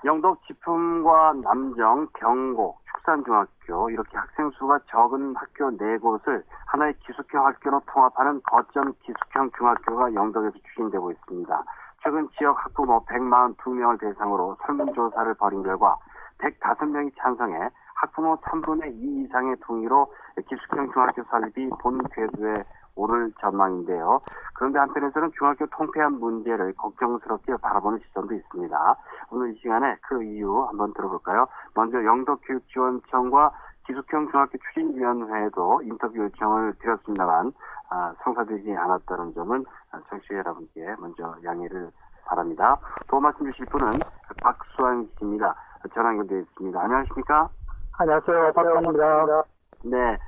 영덕 지품과 남정, 경곡, 축산중학교 이렇게 학생 수가 적은 학교 4곳을 하나의 기숙형 학교로 통합하는 거점 기숙형 중학교가 영덕에서 추진되고 있습니다. 최근 지역 학부모 142명을 대상으로 설문조사를 벌인 결과 105명이 찬성해 학부모 3분의 2 이상의 동의로 기숙형 중학교 설립이 본 궤도에 오를 전망인데요. 그런데 한편에서는 중학교 통폐합 문제를 걱정스럽게 바라보는 시선도 있습니다. 오늘 이 시간에 그 이유 한번 들어볼까요? 먼저 영덕교육지원청과 기숙형 중학교 추진위원회에도 인터뷰 요청을 드렸습니다만 성사되지 않았다는 점은 청취자 여러분께 먼저 양해를 바랍니다. 도움 말씀 주실 분은 박수환 씨입니다. 전화 연결되어 있습니다. 안녕하십니까? 안녕하세요. 박수환입니다. 네.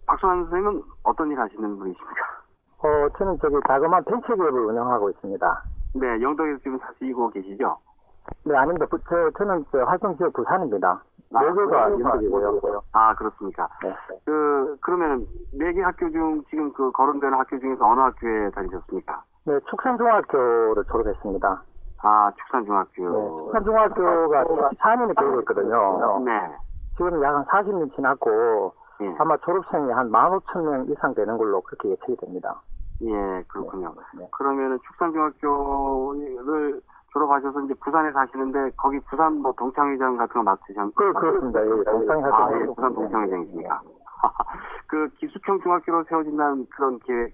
박수환 선생님은 어떤 일 하시는 분이십니까? 저는 자그마한 벤처기업을 운영하고 있습니다. 네, 영덕에서 지금 사시고 계시죠? 네, 아닙니다. 저는 활동 지역 부산입니다. 여기가 영덕이고요. 아, 그렇습니까? 네. 그러면 4개 학교 중 지금 거론되는 학교 중에서 어느 학교에 다니셨습니까? 네, 축산중학교를 졸업했습니다. 아, 축산중학교. 네, 축산중학교가 14년이 되고 있거든요. 네. 지금 약 한 40년 지났고, 예. 아마 졸업생이 한 15,000명 이상 되는 걸로 그렇게 예측이 됩니다. 예, 그렇군요. 네. 그러면은 축산중학교를 졸업하셔서 이제 부산에 사시는데 거기 부산 동창회장 같은 거 맡으셨나요? 그렇습니다. 예, 동창회장. 예, 부산 동창회장이십니까? 그 기숙형 중학교로 세워진다는 그런 계획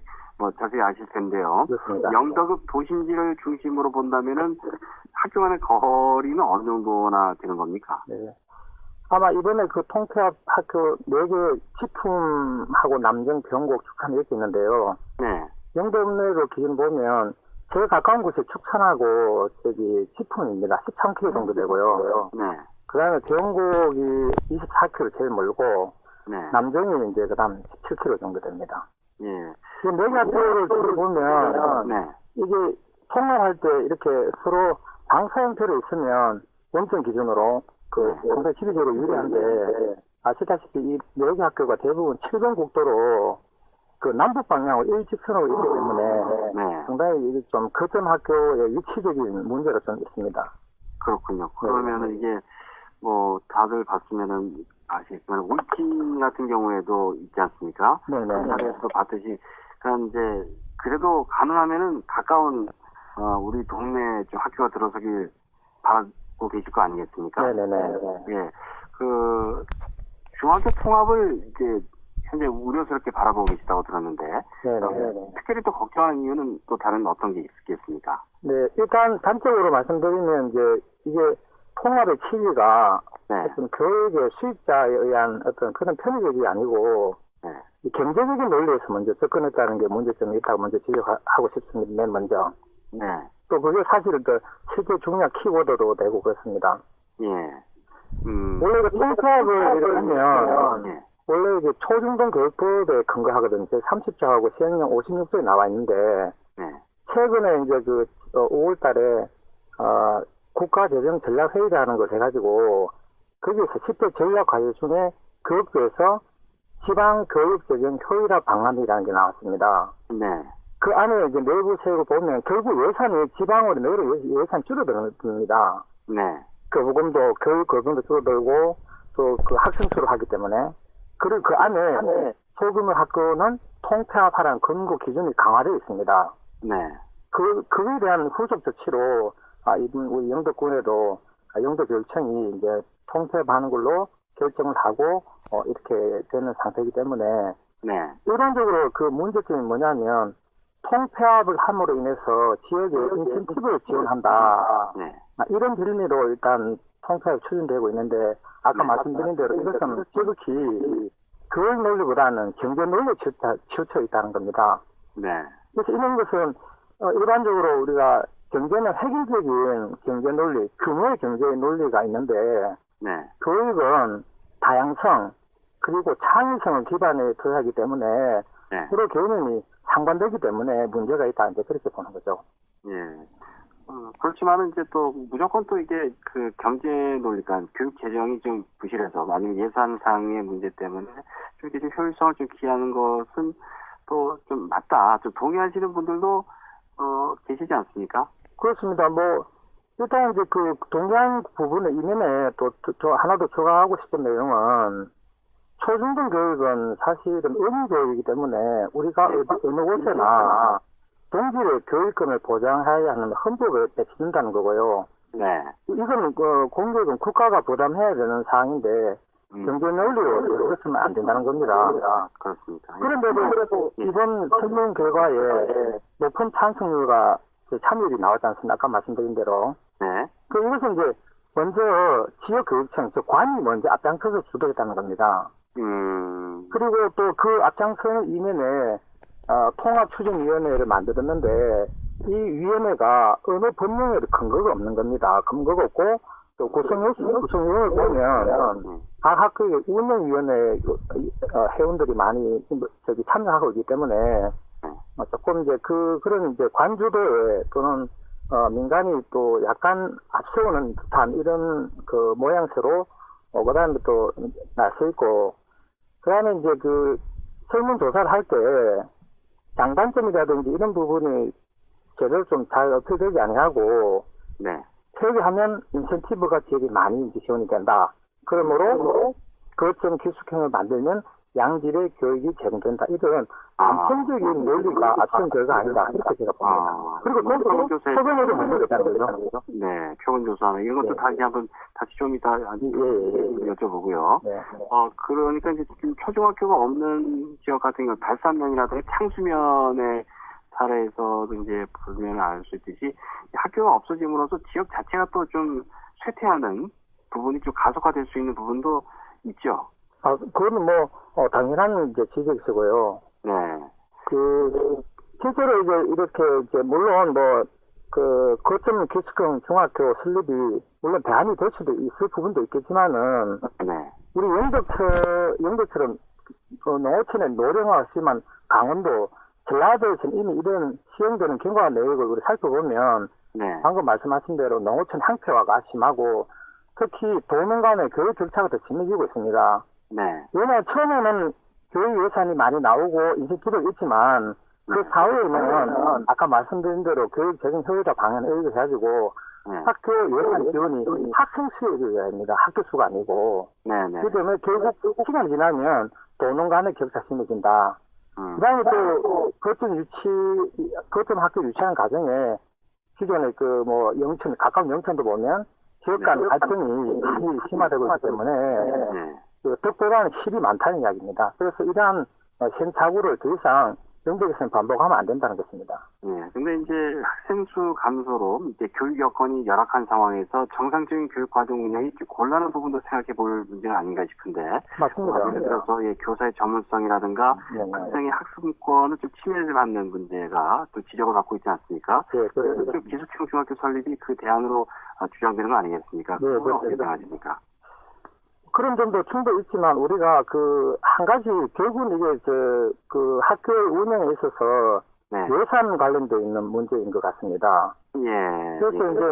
자세히 아실 텐데요. 그렇습니다. 영덕읍 도심지를 중심으로 본다면은 학교 간의 거리는 어느 정도나 되는 겁니까? 네. 아마 이번에 통폐합 학교 4개 지품하고 남정, 경곡, 축산 이렇게 있는데요. 네. 영덕 내로 기준 보면 제일 가까운 곳이 축산하고 지품입니다. 13km 정도 되고요. 네. 그 다음에 경곡이 24km 제일 멀고, 네. 남정이 그 다음 17km 정도 됩니다. 예. 이 4개 학교를 보면, 네. 이게 통합할 때 이렇게 서로 방사 형태로 있으면 원점 기준으로 항상 지리적으로 유리한데, 아시다시피 이 4개 학교가 대부분 7번 국도로 남북 방향으로 일직선으로 있기 때문에 네. 상당히 좀 거점 학교의 위치적인 문제가 좀 있습니다. 그렇군요. 그러면은 이게 다들 봤으면은 아시겠지만 울진 같은 경우에도 있지 않습니까? 네네. 자리에서도 봤듯이 그럼 이제 그래도 가능하면은 가까운 우리 동네 좀 학교가 들어서길 바라고 계실 거 아니겠습니까? 네네네. 예. 중학교 통합을 이제 현재 우려스럽게 바라보고 계시다고 들었는데, 네네. 특별히 또 걱정하는 이유는 또 다른 어떤 게 있겠습니까? 네, 일단 단적으로 말씀드리면 이게 통합의 취지가 네. 어떤 교육의 수익자에 의한 어떤 그런 편의적이 아니고 네. 이 경제적인 논리에서 먼저 접근했다는 게 문제점이 있다고 먼저 지적하고 싶습니다. 맨 먼저. 네. 또 그게 사실 실제 중요한 키워드도 되고 그렇습니다. 예. 원래 통합을 이렇게 하면 네. 원래 이게 초중등 교육법에 근거하거든요. 제 30조하고 시행령 56조에 나와 있는데, 네. 최근에 이제 5월 달에, 국가재정전략회의라는 걸 해가지고, 거기에서 10대 전략 과제 중에 교육부에서 지방교육재정 효율화 방안이라는 게 나왔습니다. 네. 그 안에 이제 내부 세고 보면 결국 예산이 지방으로 내로 예산 줄어듭니다. 네. 교부금도, 교육 거금도 줄어들고, 또 학생 수를 하기 때문에. 그리고 그 안에 소규모 학교는 통폐합하라는 근거 기준이 강화되어 있습니다. 네. 그에 대한 후속 조치로, 우리 영덕군에도 영덕교육청이 이제 통폐합하는 걸로 결정을 하고, 이렇게 되는 상태이기 때문에, 네. 일반적으로 그 문제점이 뭐냐면, 통폐합을 함으로 인해서 지역에 인센티브를 지원한다. 네. 이런 빌미로 일단 통폐합이 추진되고 있는데, 아까 말씀드린 대로 이것은 지극히 교육 논리보다는 경제 논리에 치우쳐 있다는 겁니다. 네. 그래서 이런 것은 일반적으로 우리가 경제는 획일적인 경제 논리, 규모의 경제 논리가 있는데, 네. 교육은 다양성 그리고 창의성을 기반에 둬야 하기 때문에 네. 서로 개념이 상반되기 때문에 문제가 있다, 이제 그렇게 보는 거죠. 예. 그렇지만은 이제 또 무조건 또 이게 경제 논리가 교육 재정이 좀 부실해서 아니면 예산상의 문제 때문에 좀 이렇게 좀 효율성을 좀 기하는 것은 또 좀 맞다. 좀 동의하시는 분들도 계시지 않습니까? 그렇습니다. 일단 이제 그 동의한 부분의 이면에 또 하나 더 추가하고 싶은 내용은 초중등 교육은 사실은 의무 교육이기 때문에 우리가 어느 곳에나 동질의 교육권을 보장해야 하는 헌법에 배치된다는 거고요. 네. 이거는 공교육은 국가가 부담해야 되는 사항인데 경제 논리로 그렇으면 안 된다는 겁니다. 그렇습니다. 그런데도 이번 설문 결과에 높은 찬성률과 참여율이 나왔지 않습니까? 아까 말씀드린 대로. 네. 이것은 이제 먼저 지역교육청, 관이 먼저 앞장서서 주도했다는 겁니다. 그리고 또 그 앞장서는 이면에 통합추진위원회를 만들었는데 이 위원회가 어느 법령에도 근거가 없는 겁니다. 근거가 없고 또 구성요원을 보면 각 학교의 운영위원회 회원들이 많이 참여하고 있기 때문에 조금 이제 그런 이제 관주도에 또는 민간이 또 약간 앞세우는 듯한 이런 그 모양새로 그다음에 또 나서 있고 그다음에 이제 그 설문조사를 할 때 장단점이라든지 이런 부분이 제대로 좀 잘 어필되지 아니하고 네. 표기하면 인센티브가 지역이 많이 지원이 된다. 그러므로 거점 기숙형을 만들면 양질의 교육이 제공된다. 이런 단편적인 논리가 앞선 결과 아니다. 이렇게 제가 봅니다. 그리고 또 표본에도 문제가 있다는 거죠. 네, 표본조사 이런 것도 다시 좀 이따 여쭤보고요. 네. 그러니까 이제 지금 초중학교가 없는 지역 같은 경우 달산면이라든지 창수면의 사례에서도 이제 보면 알 수 있듯이 학교가 없어짐으로써 지역 자체가 또 좀 쇠퇴하는 부분이 좀 가속화될 수 있는 부분도 있죠. 그거는 당연한 이제 지적이시고요. 네. 실제로 이렇게 물론 거점 기숙형 중학교 설립이 물론 대안이 될 수도 있을 부분도 있겠지만은, 네. 우리 영도처럼 농어촌의 노령화가 심한 강원도, 전라도에서는 이미 이런 시행되는 경과 내역을 우리 살펴보면, 네. 방금 말씀하신 대로 농어촌 항폐화가 심하고, 특히 도농 간의 교육 격차가 더 심해지고 있습니다. 네. 왜냐하면 처음에는 교육 예산이 많이 나오고 인센티브가 있지만 그 사후에는 아까 말씀드린 대로 교육 재정 효율화 방안에 의거해가지고 학교 예산 지원이 학생 수에 의거해야 합니다. 학교 수가 아니고. 네네. 그렇기 때문에 결국 시간이 지나면 도농 간의 격차 심해진다. 그다음에 또 거점 학교 유치하는 과정에 기존에 영천, 가까운 영천도 보면 지역 간 갈등이 많이 심화되고 있기 때문에 덕보다는 실이 많다는 이야기입니다. 그래서 이러한 현착오를 더 이상 영도에서는 반복하면 안 된다는 것입니다. 네. 근데 이제 학생 수 감소로 이제 교육 여건이 열악한 상황에서 정상적인 교육 과정 운영이 곤란한 부분도 생각해 볼 문제는 아닌가 싶은데. 맞습니다. 예를 들어서 교사의 전문성이라든가 학생의 학습권을 좀 침해받는 문제가 또 지적을 받고 있지 않습니까? 네, 그래서 기숙형 중학교 설립이 그 대안으로 주장되는 거 아니겠습니까? 네, 그건 어떻게 생각하십니까? 그런 점도 충분히 있지만 우리가 한 가지 결국은 이게 학교의 운영에 있어서 예산 관련되어 있는 문제인 것 같습니다. 예. 그래서 이제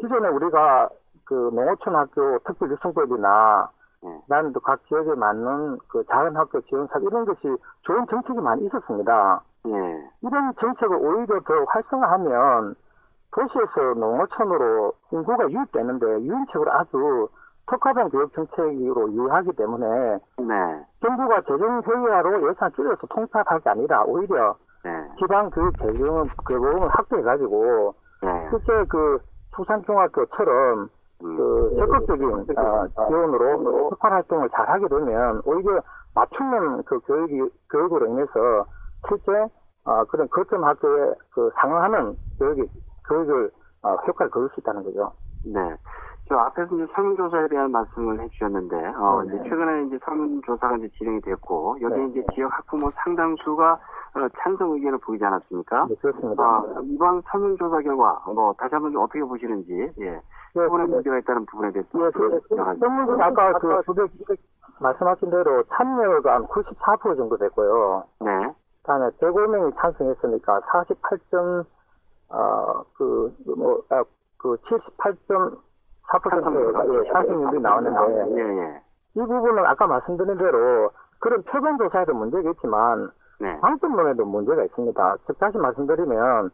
기존에 우리가 농어촌 학교 특별 육성법이나 그다음에 또 각 지역에 맞는 작은 학교 지원사 이런 것이 좋은 정책이 많이 있었습니다. 예. 이런 정책을 오히려 더 활성화하면 도시에서 농어촌으로 인구가 유입되는데 유인책으로 아주 특화된 교육 정책으로 유의하기 때문에 정부가 재정 효율화로 예산 줄여서 통폐합할 게 아니라 오히려 지방 교육 재정 부분을 확대해가지고 실제 수산중학교처럼 적극적인 지원으로 특화 활동을 잘 하게 되면 오히려 맞춤형 교육으로 인해서 실제 그런 거점 학교에 상응하는 교육을 효과를 거둘 수 있다는 거죠. 네. 저 앞에서 이제 설문조사에 대한 말씀을 해주셨는데, 이제 최근에 이제 설문조사가 이제 진행이 됐고, 여기에 이제 지역 학부모 상당수가 찬성 의견을 보이지 않았습니까? 네, 그렇습니다. 이번 설문조사 결과, 다시 한번 좀 어떻게 보시는지, 부분에 문제가 있다는 부분에 대해서. 설문조사 아까 말씀하신 대로 참여가 한 94% 정도 됐고요. 네. 다음에 105명이 찬성했으니까 78.4%의 찬성률이 나오는데, 이 부분은 아까 말씀드린 대로 그런 표본조사에도 문제가 있지만 방법론에도 문제가 있습니다. 즉 다시 말씀드리면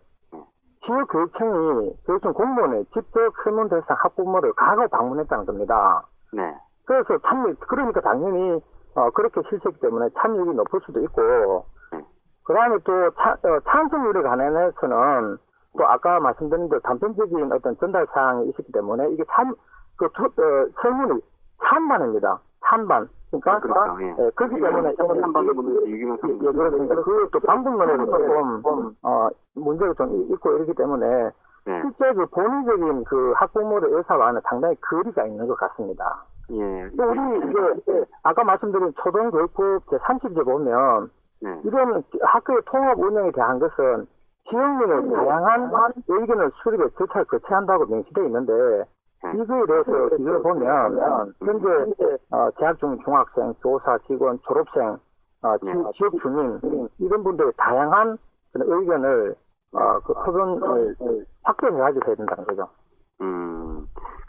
지역교육청이 교육청 공무원의 직접 설문 대상 학부모를 과거 방문했다는 겁니다. 네. 그래서 그러니까 당연히 그렇게 실시했기 때문에 참여율이 높을 수도 있고, 그 다음에 또 찬성률에 관해서는 또 아까 말씀드린 대로 단편적인 어떤 전달 사항이 있었기 때문에 이게 설문이 찬반입니다. 찬반. 그러니까 그렇죠. 그렇기 때문에 찬반을 묻는 유기명 예, 그렇습니다. 그또 방법론에도 조금 문제가 좀 있고 이렇기 때문에 네. 실제 그 본의적인 그 학부모의 의사와는 상당히 거리가 있는 것 같습니다. 예. 또 우리 이제 아까 말씀드린 초등교육법 제30조 보면 네. 이런 학교의 통합 운영에 대한 것은 지역민의 다양한 의견을 수립해 절차를 거쳐야 한다고 명시되어 있는데 이거에 대해서 비교를 보면 현재 재학 중인 중학생, 교사, 직원, 졸업생, 지역 주민 이런 분들의 다양한 그런 의견을 그 표현을 확대해가지고 해야 된다는 거죠.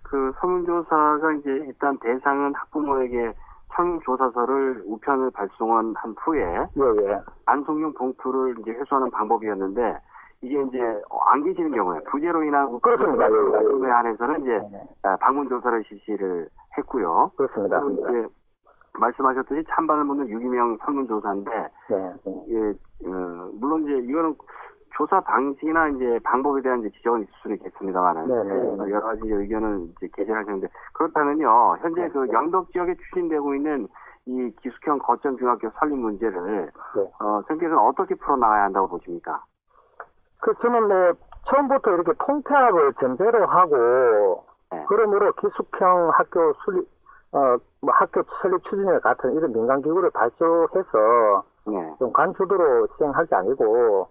그 설문조사가 이제 일단 대상은 학부모에게 설문조사서를 우편을 발송한 후에 예. 반송용 봉투를 이제 회수하는 방법이었는데 이게 이제 안 계시는 경우에 부재로 인한 그렇습니다. 경우에 한해서는 이제 방문 조사를 실시를 했고요. 그렇습니다. 이제 말씀하셨듯이 찬반을 묻는 유기명 설문 조사인데 물론 이제 이거는 조사 방식이나 이제 방법에 대한 이제 지적은 있을 수는 있겠습니다만은 여러 가지 의견을 이제 개진하셨는데 그렇다면요 현재 그 영덕 지역에 추진되고 있는 이 기숙형 거점 중학교 설립 문제를 선생님께서는 어떻게 풀어나가야 한다고 보십니까? 저는 처음부터 이렇게 통폐합을 전제로 하고 그러므로 기숙형 학교 학교 설립 추진과 같은 이런 민간 기구를 발족해서 좀 간주도로 시행할 게 아니고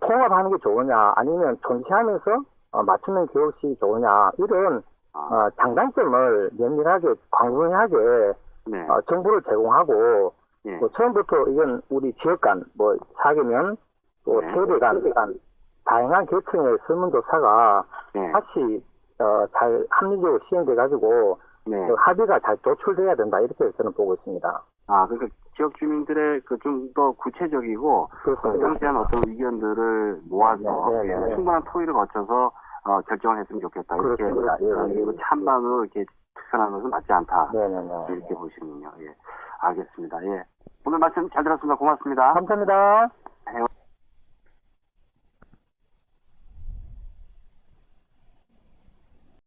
통합하는 게 좋으냐 아니면 존치하면서 맞춤형 교육식이 좋으냐 이런 장단점을 면밀하게 광범위하게 정보를 제공하고 또 처음부터 이건 우리 지역 간 사계면 또 세대 간 다양한 계층의 설문조사가 같이 잘 합리적으로 시행돼가지고 합의가 잘 도출돼야 된다 이렇게 저는 보고 있습니다. 그러니까 지역 주민들의 그 좀 더 구체적이고 상세한 어떤 의견들을 모아서 충분한 토의를 거쳐서 결정을 했으면 좋겠다. 이렇게 그리고 찬반으로 이렇게 투표하는 것은 맞지 않다. 이렇게 보시는군요. 예, 알겠습니다. 예, 오늘 말씀 잘 들었습니다. 고맙습니다. 감사합니다. 네.